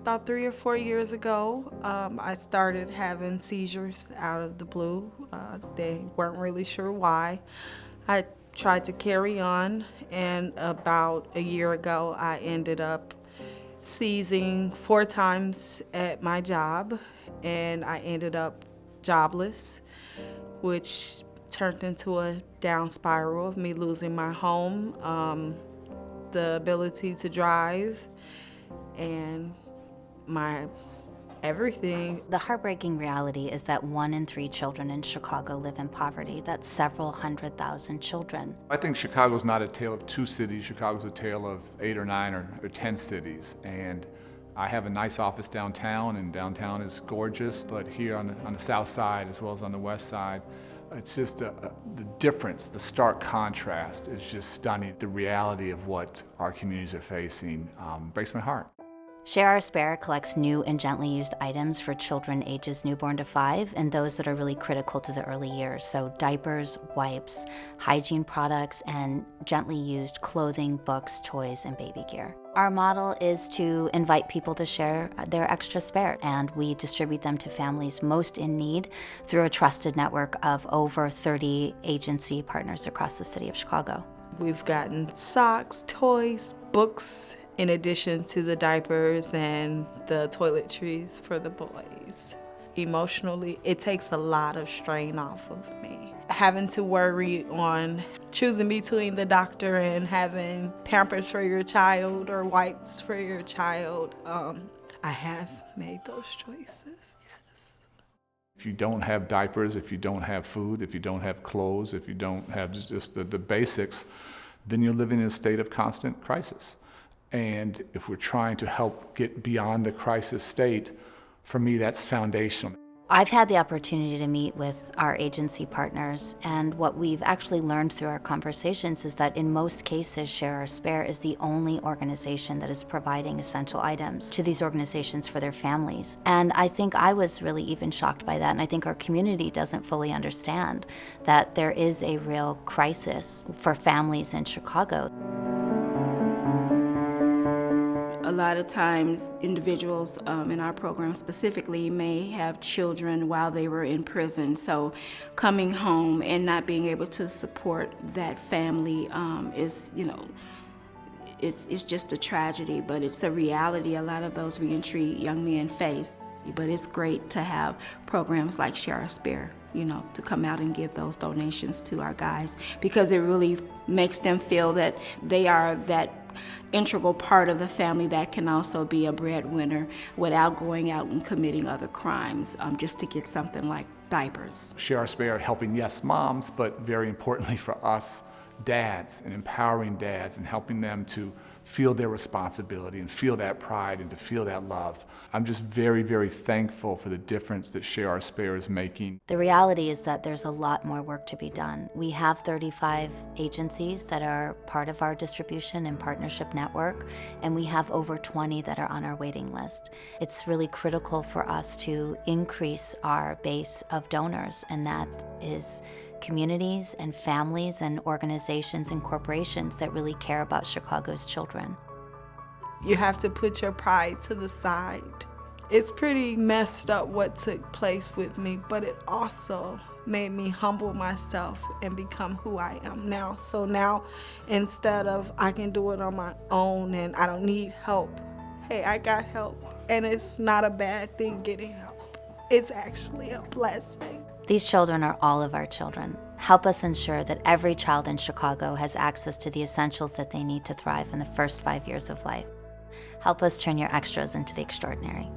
About 3 or 4 years ago, I started having seizures out of the blue. They weren't really sure why. I tried to carry on, and about a year ago, I ended up seizing 4 times at my job, and I ended up jobless, which turned into a down spiral of me losing my home, the ability to drive, and my everything. The heartbreaking reality is that 1 in 3 children in Chicago live in poverty. That's several 100,000 children. I think Chicago's not a tale of 2 cities. Chicago's a tale of 8 or 9 or 10 cities. And I have a nice office downtown, and downtown is gorgeous. But here on the south side, as well as on the west side, it's just the difference, the stark contrast is just stunning. The reality of what our communities are facing breaks my heart. Share Our Spare collects new and gently used items for children ages newborn to 5 and those that are really critical to the early years. So diapers, wipes, hygiene products, and gently used clothing, books, toys, and baby gear. Our model is to invite people to share their extra spare, and we distribute them to families most in need through a trusted network of over 30 agency partners across the city of Chicago. We've gotten socks, toys, books, in addition to the diapers and the toiletries for the boys. Emotionally, it takes a lot of strain off of me. Having to worry on choosing between the doctor and having Pampers for your child or wipes for your child, I have made those choices, yes. If you don't have diapers, if you don't have food, if you don't have clothes, if you don't have just the basics, then you're living in a state of constant crisis. And if we're trying to help get beyond the crisis state, for me, that's foundational. I've had the opportunity to meet with our agency partners, and what we've actually learned through our conversations is that in most cases, Share Our Spare is the only organization that is providing essential items to these organizations for their families. And I think I was really even shocked by that, and I think our community doesn't fully understand that there is a real crisis for families in Chicago. A lot of times, individuals in our program specifically may have children while they were in prison. So coming home and not being able to support that family is, it's just a tragedy, but it's a reality a lot of those reentry young men face. But it's great to have programs like Share Our Spare, to come out and give those donations to our guys, because it really makes them feel that they are that integral part of the family that can also be a breadwinner without going out and committing other crimes just to get something like diapers. Share Our Spare helping, yes, moms, but very importantly for us, dads, and empowering dads and helping them to feel their responsibility and feel that pride and to feel that love. I'm just very, very thankful for the difference that Share Our Spare is making. The reality is that there's a lot more work to be done. We have 35 agencies that are part of our distribution and partnership network, and we have over 20 that are on our waiting list. It's really critical for us to increase our base of donors, and that is communities and families and organizations and corporations that really care about Chicago's children. You have to put your pride to the side. It's pretty messed up what took place with me, but it also made me humble myself and become who I am now. So now, instead of I can do it on my own and I don't need help, hey, I got help. And it's not a bad thing getting help. It's actually a blessing. These children are all of our children. Help us ensure that every child in Chicago has access to the essentials that they need to thrive in the first 5 years of life. Help us turn your extras into the extraordinary.